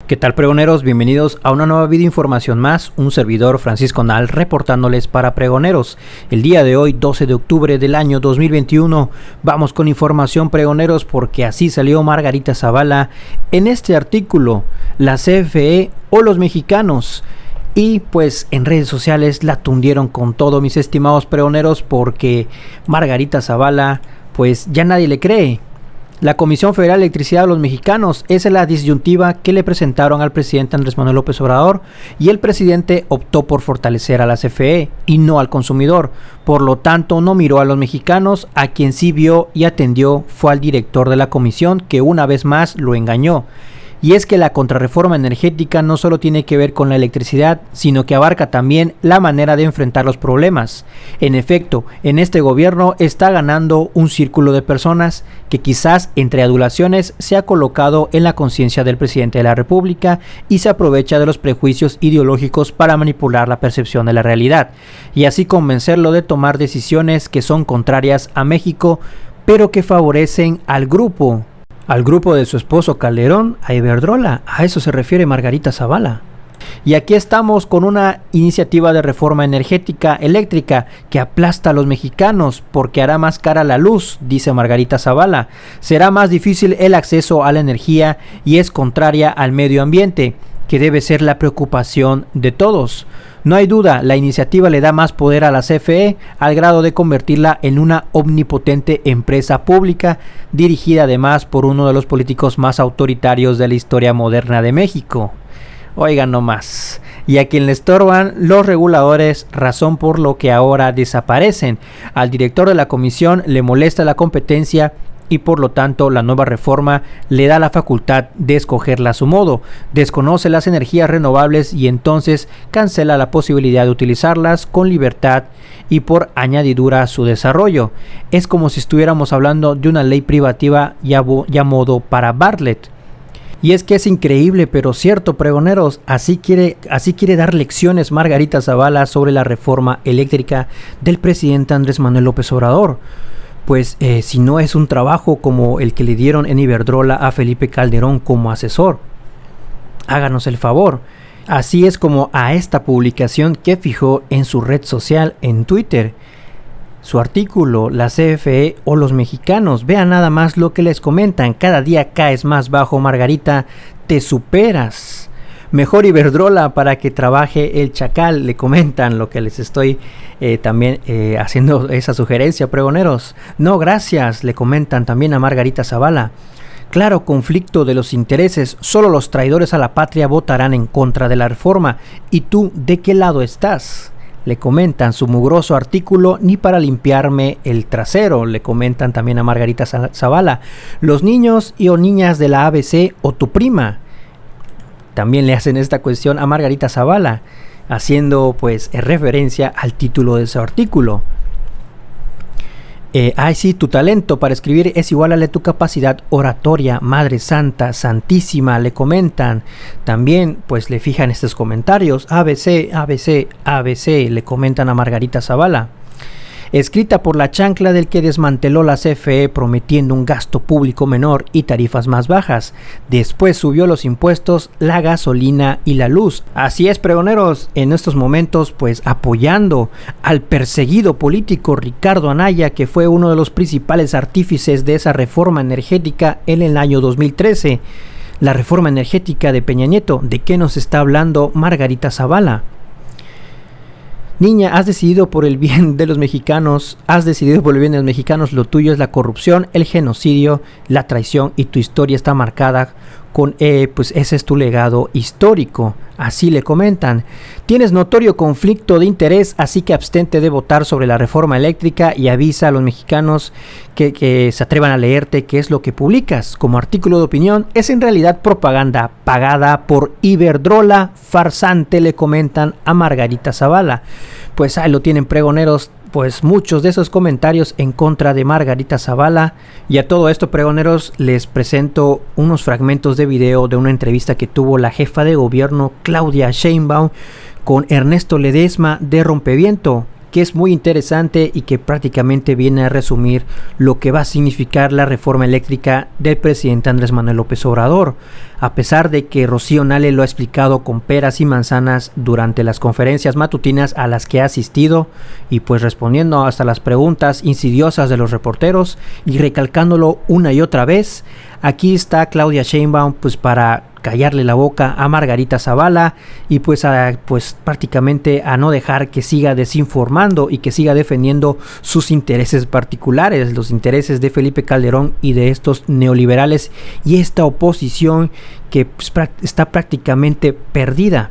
¿Qué tal, pregoneros? Bienvenidos a una nueva videoinformación más. Un servidor, Francisco Nal, reportándoles para Pregoneros. El día de hoy, 12 de octubre del año 2021, vamos con información, pregoneros, porque así salió Margarita Zavala en este artículo, la CFE o los mexicanos. Y pues en redes sociales la tundieron con todo, mis estimados pregoneros, porque Margarita Zavala, pues ya nadie le cree. La Comisión Federal de Electricidad de los Mexicanos es la disyuntiva que le presentaron al presidente Andrés Manuel López Obrador, y el presidente optó por fortalecer a la CFE y no al consumidor. Por lo tanto, no miró a los mexicanos. A quien sí vio y atendió fue al director de la comisión, que una vez más lo engañó. Y es que la contrarreforma energética no solo tiene que ver con la electricidad, sino que abarca también la manera de enfrentar los problemas. En efecto, en este gobierno está ganando un círculo de personas que quizás entre adulaciones se ha colocado en la conciencia del presidente de la República y se aprovecha de los prejuicios ideológicos para manipular la percepción de la realidad y así convencerlo de tomar decisiones que son contrarias a México, pero que favorecen al grupo de su esposo Calderón, a Iberdrola. A eso se refiere Margarita Zavala. Y aquí estamos con una iniciativa de reforma energética eléctrica que aplasta a los mexicanos porque hará más cara la luz, dice Margarita Zavala. Será más difícil el acceso a la energía y es contraria al medio ambiente, que debe ser la preocupación de todos. No hay duda, la iniciativa le da más poder a la CFE al grado de convertirla en una omnipotente empresa pública, dirigida además por uno de los políticos más autoritarios de la historia moderna de México. Oigan nomás, y a quien le estorban los reguladores, razón por lo que ahora desaparecen. Al director de la comisión le molesta la competencia y por lo tanto la nueva reforma le da la facultad de escogerla a su modo. Desconoce las energías renovables y entonces cancela la posibilidad de utilizarlas con libertad y por añadidura su desarrollo. Es como si estuviéramos hablando de una ley privativa ya modo para Bartlett. Y es que es increíble pero cierto, pregoneros, así quiere dar lecciones Margarita Zavala sobre la reforma eléctrica del presidente Andrés Manuel López Obrador. Pues si no es un trabajo como el que le dieron en Iberdrola a Felipe Calderón como asesor, háganos el favor. Así es como a esta publicación que fijó en su red social en Twitter. Su artículo, la CFE o los mexicanos. Vean nada más lo que les comentan. Cada día caes más bajo, Margarita, te superas. Mejor Iberdrola para que trabaje el chacal, le comentan, lo que les estoy también haciendo esa sugerencia, pregoneros. No, gracias, le comentan también a Margarita Zavala. Claro, conflicto de los intereses, solo los traidores a la patria votarán en contra de la reforma. ¿Y tú de qué lado estás? Le comentan su mugroso artículo, ni para limpiarme el trasero, le comentan también a Margarita Zavala. Los niños y o niñas de la ABC o tu prima. También le hacen esta cuestión a Margarita Zavala, haciendo pues referencia al título de su artículo. Sí, tu talento para escribir es igual a la tu capacidad oratoria, Madre Santa, Santísima, le comentan. También pues le fijan estos comentarios, ABC, ABC, ABC, le comentan a Margarita Zavala. Escrita por la chancla del que desmanteló la CFE prometiendo un gasto público menor y tarifas más bajas. Después subió los impuestos, la gasolina y la luz. Así es, pregoneros, en estos momentos pues apoyando al perseguido político Ricardo Anaya, que fue uno de los principales artífices de esa reforma energética en el año 2013. La reforma energética de Peña Nieto. ¿De qué nos está hablando Margarita Zavala? Niña, has decidido por el bien de los mexicanos, lo tuyo es la corrupción, el genocidio, la traición y tu historia está marcada con, pues ese es tu legado histórico, así le comentan. Tienes notorio conflicto de interés, así que abstente de votar sobre la reforma eléctrica y avisa a los mexicanos que se atrevan a leerte qué es lo que publicas. Como artículo de opinión, es en realidad propaganda pagada por Iberdrola, farsante, le comentan a Margarita Zavala. Pues ahí lo tienen, pregoneros, pues muchos de esos comentarios en contra de Margarita Zavala. Y a todo esto, pregoneros, les presento unos fragmentos de video de una entrevista que tuvo la jefa de gobierno Claudia Sheinbaum con Ernesto Ledesma de Rompeviento. que es muy interesante y que prácticamente viene a resumir lo que va a significar la reforma eléctrica del presidente Andrés Manuel López Obrador. A pesar de que Rocío Nale lo ha explicado con peras y manzanas durante las conferencias matutinas a las que ha asistido, y pues respondiendo hasta las preguntas insidiosas de los reporteros y recalcándolo una y otra vez, aquí está Claudia Sheinbaum pues para callarle la boca a Margarita Zavala y pues prácticamente a no dejar que siga desinformando y que siga defendiendo sus intereses particulares, los intereses de Felipe Calderón y de estos neoliberales y esta oposición que pues, está prácticamente perdida.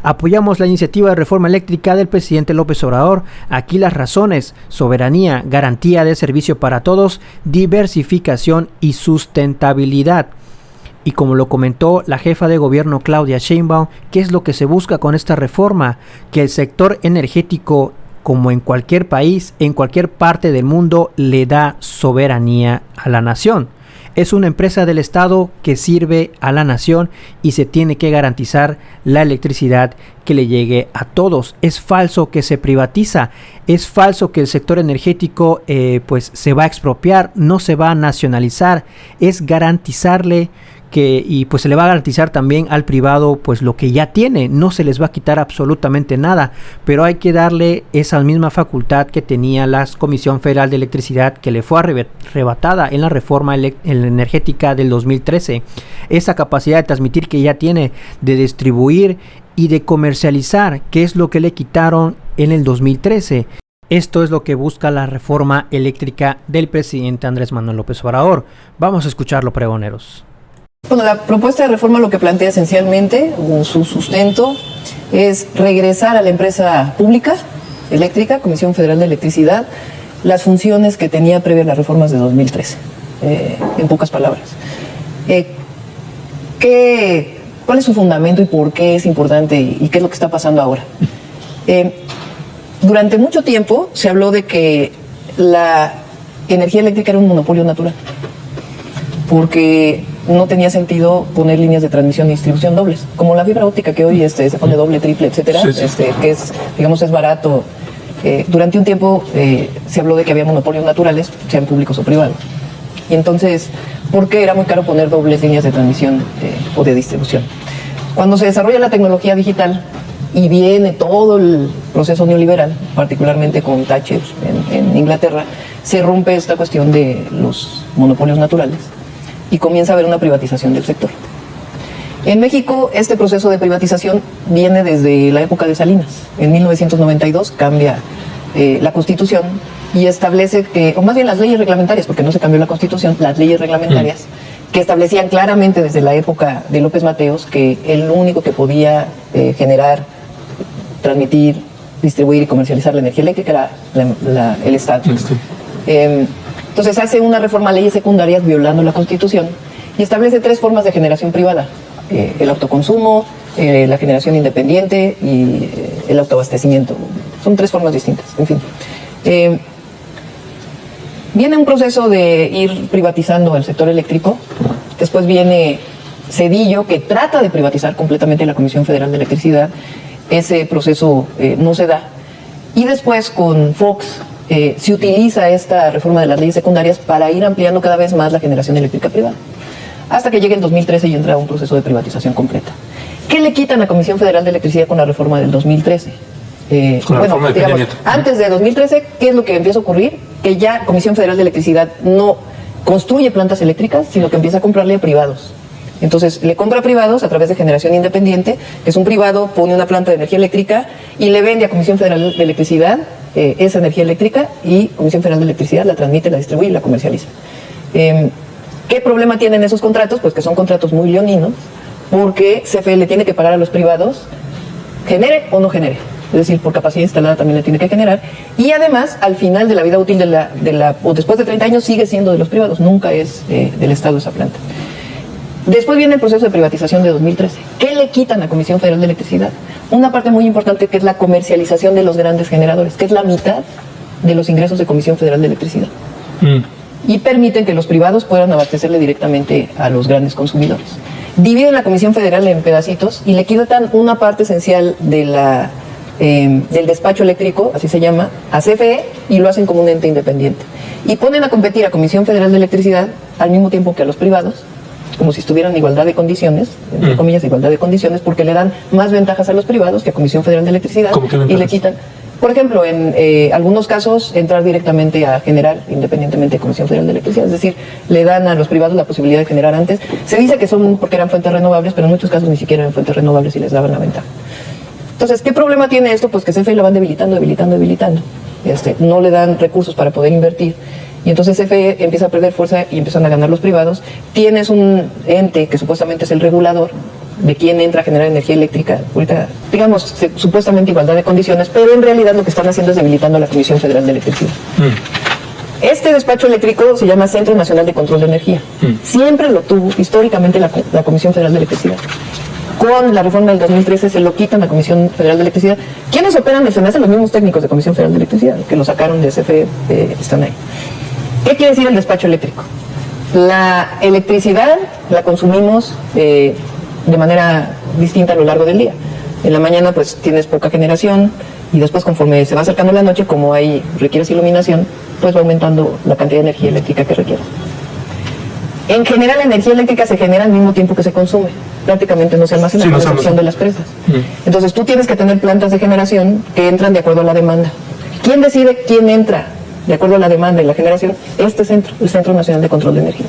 Apoyamos la iniciativa de reforma eléctrica del presidente López Obrador. Aquí las razones: soberanía, garantía de servicio para todos, diversificación y sustentabilidad. Y como lo comentó la jefa de gobierno Claudia Sheinbaum, ¿qué es lo que se busca con esta reforma? Que el sector energético, como en cualquier país, en cualquier parte del mundo, le da soberanía a la nación. Es una empresa del Estado que sirve a la nación y se tiene que garantizar la electricidad que le llegue a todos. Es falso que se privatiza, es falso que el sector energético pues se va a expropiar, no se va a nacionalizar, es garantizarle y pues se le va a garantizar también al privado pues lo que ya tiene, no se les va a quitar absolutamente nada, pero hay que darle esa misma facultad que tenía la Comisión Federal de Electricidad, que le fue arrebatada en la reforma energética del 2013, esa capacidad de transmitir que ya tiene, de distribuir y de comercializar, que es lo que le quitaron en el 2013. Esto es lo que busca la reforma eléctrica del presidente Andrés Manuel López Obrador. Vamos a escucharlo, pregoneros. Bueno, la propuesta de reforma lo que plantea esencialmente, su sustento, es regresar a la empresa pública eléctrica, Comisión Federal de Electricidad, las funciones que tenía previas las reformas de 2013, en pocas palabras. ¿Cuál es su fundamento y por qué es importante y qué es lo que está pasando ahora? Durante mucho tiempo se habló de que la energía eléctrica era un monopolio natural, porque no tenía sentido poner líneas de transmisión y distribución dobles, como la fibra óptica que hoy se pone doble, triple, etcétera, sí. Que es, digamos, es barato. Durante un tiempo se habló de que había monopolios naturales, sean públicos o privados. Y entonces, ¿por qué era muy caro poner dobles líneas de transmisión o de distribución? Cuando se desarrolla la tecnología digital y viene todo el proceso neoliberal, particularmente con Thatcher en Inglaterra, se rompe esta cuestión de los monopolios naturales y comienza a haber una privatización del sector. En México, este proceso de privatización viene desde la época de Salinas. En 1992 cambia la Constitución y establece que, o más bien las leyes reglamentarias, porque no se cambió la Constitución, las leyes reglamentarias, que establecían claramente desde la época de López Mateos que el único que podía generar, transmitir, distribuir y comercializar la energía eléctrica era el Estado. Entonces hace una reforma a leyes secundarias violando la Constitución y establece 3 formas de generación privada: el autoconsumo, la generación independiente y el autoabastecimiento. Son 3 formas distintas, en fin. Viene un proceso de ir privatizando el sector eléctrico. Después viene Zedillo, que trata de privatizar completamente la Comisión Federal de Electricidad. Ese proceso no se da. Y después con Fox se utiliza esta reforma de las leyes secundarias para ir ampliando cada vez más la generación eléctrica privada, hasta que llega el 2013 y entra un proceso de privatización completa. ¿Qué le quitan a Comisión Federal de Electricidad con la reforma del 2013? Bueno, digamos, antes de 2013, ¿qué es lo que empieza a ocurrir? Que ya Comisión Federal de Electricidad no construye plantas eléctricas, sino que empieza a comprarle a privados. Entonces le compra a privados a través de generación independiente, que es un privado, pone una planta de energía eléctrica y le vende a Comisión Federal de Electricidad esa energía eléctrica, y Comisión Federal de Electricidad la transmite, la distribuye y la comercializa. ¿Qué problema tienen esos contratos? Pues que son contratos muy leoninos, porque CFE le tiene que pagar a los privados, genere o no genere. Es decir, por capacidad instalada también le tiene que generar. Y además, al final de la vida útil o después de 30 años, sigue siendo de los privados, nunca es del Estado esa planta. Después viene el proceso de privatización de 2013. ¿Qué le quitan a Comisión Federal de Electricidad? Una parte muy importante, que es la comercialización de los grandes generadores, que es la mitad de los ingresos de Comisión Federal de Electricidad. Y permiten que los privados puedan abastecerle directamente a los grandes consumidores. Dividen la Comisión Federal en pedacitos y le quitan una parte esencial de la del despacho eléctrico, así se llama, a CFE, y lo hacen como un ente independiente. Y ponen a competir a Comisión Federal de Electricidad al mismo tiempo que a los privados, como si estuvieran en igualdad de condiciones, entre comillas, igualdad de condiciones, porque le dan más ventajas a los privados que a Comisión Federal de Electricidad. ¿Cómo qué y ventajas? le quitan, por ejemplo, en algunos casos, entrar directamente a generar independientemente de Comisión Federal de Electricidad, es decir, le dan a los privados la posibilidad de generar antes. Se dice que son porque eran fuentes renovables, pero en muchos casos ni siquiera eran fuentes renovables y les daban la ventaja. Entonces, ¿qué problema tiene esto? Pues que CFE lo van debilitando. No le dan recursos para poder invertir. Y entonces CFE empieza a perder fuerza y empiezan a ganar los privados. Tienes un ente que supuestamente es el regulador de quién entra a generar energía eléctrica. Ahorita, digamos, supuestamente igualdad de condiciones, pero en realidad lo que están haciendo es debilitando a la Comisión Federal de Electricidad. Este despacho eléctrico se llama Centro Nacional de Control de Energía. Siempre lo tuvo históricamente la Comisión Federal de Electricidad. Con la reforma del 2013 se lo quitan a Comisión Federal de Electricidad. ¿Quiénes operan de FEMESA? Los mismos técnicos de Comisión Federal de Electricidad, que lo sacaron de CFE, están ahí. ¿Qué quiere decir el despacho eléctrico? La electricidad la consumimos de manera distinta a lo largo del día. En la mañana pues tienes poca generación y después conforme se va acercando la noche, como requieres iluminación, pues va aumentando la cantidad de energía eléctrica que requiere. En general la energía eléctrica se genera al mismo tiempo que se consume. Prácticamente no se almacena, con excepción de las presas. Entonces tú tienes que tener plantas de generación que entran de acuerdo a la demanda. ¿Quién decide quién entra de acuerdo a la demanda y la generación? Este centro, el Centro Nacional de Control de Energía.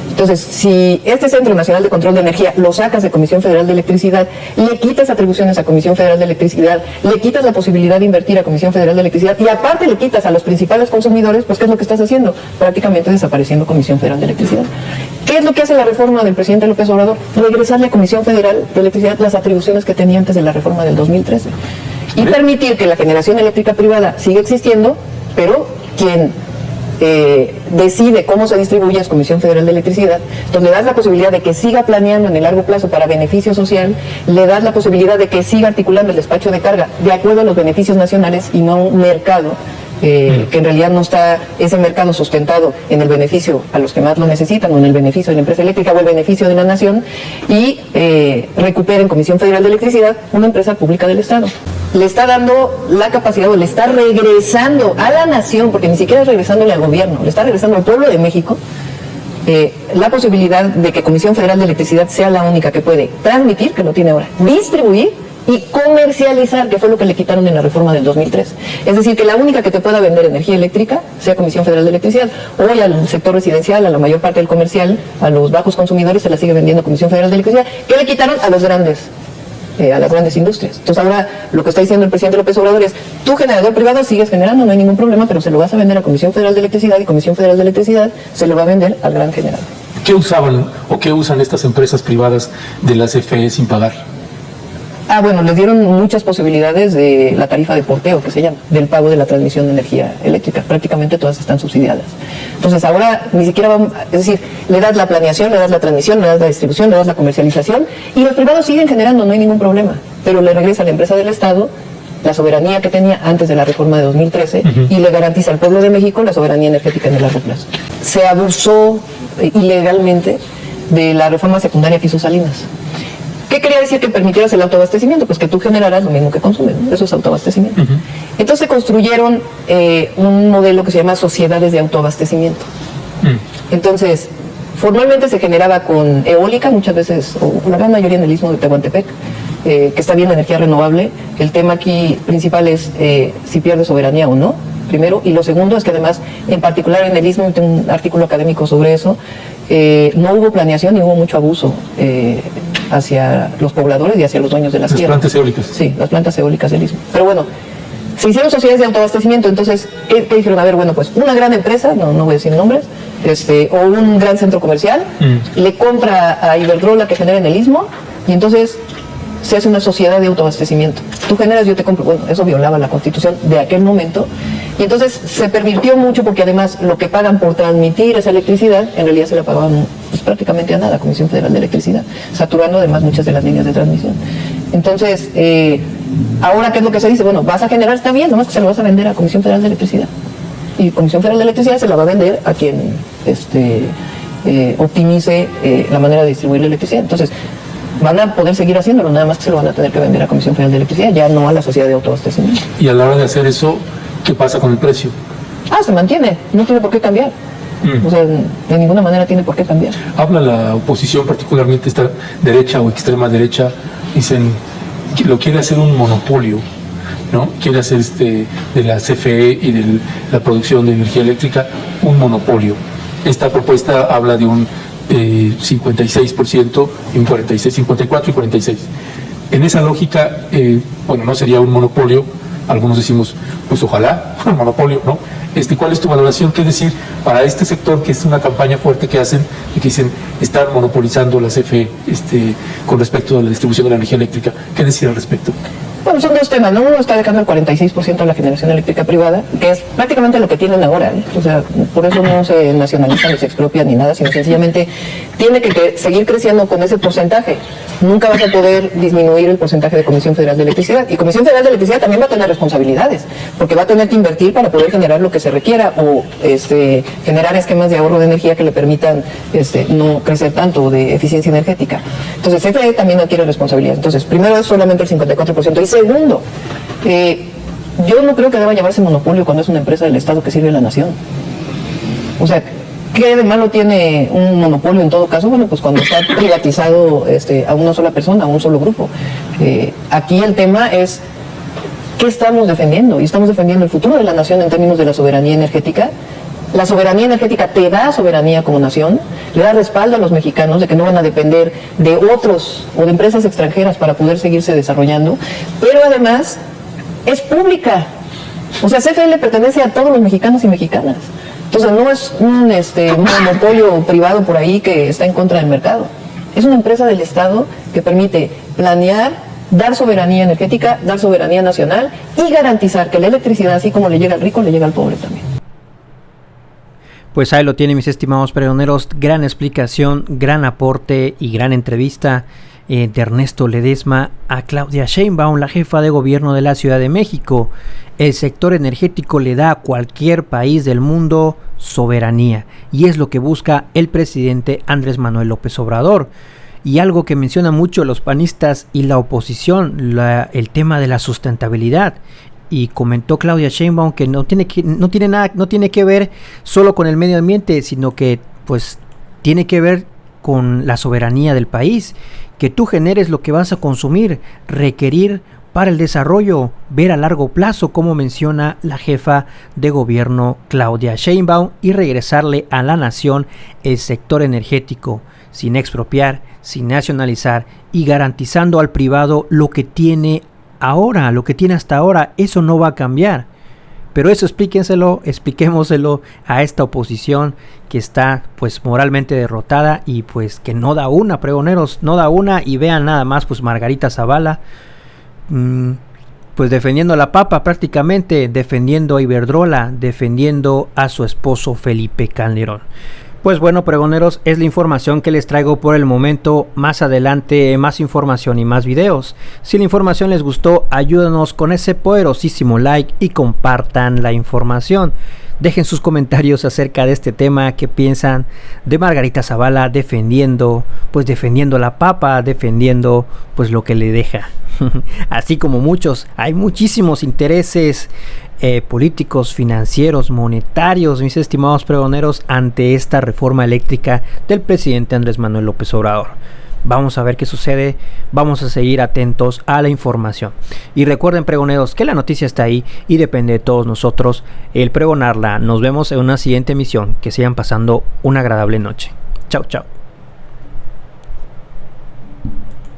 Entonces, si este Centro Nacional de Control de Energía lo sacas de Comisión Federal de Electricidad, le quitas atribuciones a Comisión Federal de Electricidad, le quitas la posibilidad de invertir a Comisión Federal de Electricidad y aparte le quitas a los principales consumidores, pues ¿qué es lo que estás haciendo? Prácticamente desapareciendo Comisión Federal de Electricidad. ¿Qué es lo que hace la reforma del presidente López Obrador? Regresarle a Comisión Federal de Electricidad las atribuciones que tenía antes de la reforma del 2013 y permitir que la generación eléctrica privada siga existiendo, pero quien decide cómo se distribuye es Comisión Federal de Electricidad, donde le das la posibilidad de que siga planeando en el largo plazo para beneficio social, le das la posibilidad de que siga articulando el despacho de carga de acuerdo a los beneficios nacionales y no a un mercado que en realidad no está ese mercado sustentado en el beneficio a los que más lo necesitan o en el beneficio de la empresa eléctrica o el beneficio de la nación, y recupera en Comisión Federal de Electricidad una empresa pública del Estado. Le está dando la capacidad o le está regresando a la nación, porque ni siquiera es regresándole al gobierno, le está regresando al pueblo de México la posibilidad de que Comisión Federal de Electricidad sea la única que puede transmitir, que lo tiene ahora, distribuir y comercializar, que fue lo que le quitaron en la reforma del 2003. Es decir, que la única que te pueda vender energía eléctrica sea Comisión Federal de Electricidad. Hoy al sector residencial, a la mayor parte del comercial, a los bajos consumidores se la sigue vendiendo Comisión Federal de Electricidad, que le quitaron a los grandes, a las grandes industrias. Entonces ahora lo que está diciendo el presidente López Obrador es: tu generador privado sigues generando, no hay ningún problema, pero se lo vas a vender a Comisión Federal de Electricidad y Comisión Federal de Electricidad se lo va a vender al gran generador. ¿Qué usaban o qué usan estas empresas privadas de la CFE sin pagar? Bueno, les dieron muchas posibilidades de la tarifa de porteo, que se llama, del pago de la transmisión de energía eléctrica. Prácticamente todas están subsidiadas. Entonces ahora ni siquiera vamos, es decir, le das la planeación, le das la transmisión, le das la distribución, le das la comercialización y los privados siguen generando, no hay ningún problema. Pero le regresa a la empresa del Estado la soberanía que tenía antes de la reforma de 2013 y le garantiza al pueblo de México la soberanía energética en el largo plazo. Se abusó ilegalmente de la reforma secundaria que hizo Salinas. ¿Qué quería decir que permitieras el autoabastecimiento? Pues que tú generarás lo mismo que consumes, ¿no? Eso es autoabastecimiento. Entonces construyeron un modelo que se llama sociedades de autoabastecimiento. Entonces, formalmente se generaba con eólica, muchas veces, o la gran mayoría en el istmo de Tehuantepec, que está bien la energía renovable. El tema aquí principal es si pierde soberanía o no, primero, y lo segundo es que además, en particular en el istmo, tengo un artículo académico sobre eso, no hubo planeación y hubo mucho abuso hacia los pobladores y hacia los dueños de las tierras. Las plantas eólicas. Sí, las plantas eólicas del istmo. Pero bueno, se hicieron sociedades de autoabastecimiento, entonces, ¿qué dijeron? A ver, bueno, pues una gran empresa, no voy a decir nombres, o un gran centro comercial, le compra a Iberdrola que genera en el istmo, y entonces se hace una sociedad de autoabastecimiento. Tú generas, yo te compro. Bueno, eso violaba la Constitución de aquel momento, y entonces se pervirtió mucho porque además lo que pagan por transmitir esa electricidad, en realidad se la pagaban pues, prácticamente a nada, Comisión Federal de Electricidad, saturando además muchas de las líneas de transmisión. Entonces, ahora, ¿qué es lo que se dice? Bueno, vas a generar, está bien, nomás que se lo vas a vender a Comisión Federal de Electricidad. Y Comisión Federal de Electricidad se la va a vender a quien optimice la manera de distribuir la electricidad. Entonces, van a poder seguir haciéndolo, nada más que se lo van a tener que vender a Comisión Federal de Electricidad, ya no a la Sociedad de Autoabastecimiento. Y a la hora de hacer eso, ¿qué pasa con el precio? Se mantiene, no tiene por qué cambiar. O sea, de ninguna manera tiene por qué cambiar. Habla la oposición, particularmente esta derecha o extrema derecha, dicen que lo quiere hacer un monopolio, ¿no? Quiere hacer de la CFE y de la producción de energía eléctrica un monopolio. Esta propuesta habla de un 56% y un 46, 54 y 46. En esa lógica, no sería un monopolio. Algunos decimos, pues ojalá, un monopolio, ¿no? ¿Cuál es tu valoración? ¿Qué decir para este sector, que es una campaña fuerte que hacen y que dicen están monopolizando la CFE con respecto a la distribución de la energía eléctrica? ¿Qué decir al respecto? Bueno, son dos temas, ¿no? Uno está dejando el 46% de la generación eléctrica privada, que es prácticamente lo que tienen ahora, ¿eh? O sea, por eso no se nacionaliza ni se expropia ni nada, sino sencillamente tiene que seguir creciendo con ese porcentaje. Nunca vas a poder disminuir el porcentaje de Comisión Federal de Electricidad. Y Comisión Federal de Electricidad también va a tener responsabilidades, porque va a tener que invertir para poder generar lo que se requiera o generar esquemas de ahorro de energía que le permitan no crecer tanto de eficiencia energética. Entonces, CFE también adquiere responsabilidades. Entonces, primero es solamente el 54%. Y segundo, yo no creo que deba llamarse monopolio cuando es una empresa del Estado que sirve a la nación. O sea, ¿qué de malo tiene un monopolio en todo caso? Bueno, pues cuando está privatizado a una sola persona, a un solo grupo. Aquí el tema es ¿qué estamos defendiendo? Y estamos defendiendo el futuro de la nación en términos de la soberanía energética. La soberanía energética te da soberanía como nación, le da respaldo a los mexicanos de que no van a depender de otros o de empresas extranjeras para poder seguirse desarrollando, pero además es pública. O sea, CFE le pertenece a todos los mexicanos y mexicanas. Entonces no es un monopolio privado por ahí que está en contra del mercado. Es una empresa del Estado que permite planear, dar soberanía energética, dar soberanía nacional y garantizar que la electricidad, así como le llega al rico, le llega al pobre también. Pues ahí lo tienen, mis estimados pregoneros, gran explicación, gran aporte y gran entrevista de Ernesto Ledesma a Claudia Sheinbaum, la jefa de gobierno de la Ciudad de México. El sector energético le da a cualquier país del mundo soberanía y es lo que busca el presidente Andrés Manuel López Obrador. Y algo que mencionan mucho los panistas y la oposición, el tema de la sustentabilidad. Y comentó Claudia Sheinbaum que no tiene que ver solo con el medio ambiente, sino que pues tiene que ver con la soberanía del país, que tú generes lo que vas a consumir, requerir para el desarrollo, ver a largo plazo, como menciona la jefa de gobierno Claudia Sheinbaum, y regresarle a la nación el sector energético, sin expropiar, sin nacionalizar y garantizando al privado lo que tiene ahora, lo que tiene hasta ahora. Eso no va a cambiar. Pero eso expliquémoselo a esta oposición que está pues moralmente derrotada y pues que no da una, pregoneros, no da una. Y vean nada más, pues Margarita Zavala pues defendiendo a la papa prácticamente, defendiendo a Iberdrola, defendiendo a su esposo Felipe Calderón. Pues bueno, pregoneros, es la información que les traigo por el momento. Más adelante, más información y más videos. Si la información les gustó, ayúdanos con ese poderosísimo like y compartan la información. Dejen sus comentarios acerca de este tema, qué piensan de Margarita Zavala defendiendo a la papa, defendiendo pues lo que le deja. Así como muchos, hay muchísimos intereses políticos, financieros, monetarios, mis estimados pregoneros, ante esta reforma eléctrica del presidente Andrés Manuel López Obrador. Vamos a ver qué sucede, vamos a seguir atentos a la información. Y recuerden, pregoneros, que la noticia está ahí y depende de todos nosotros el pregonarla. Nos vemos en una siguiente emisión. Que sigan pasando una agradable noche. Chao, chao.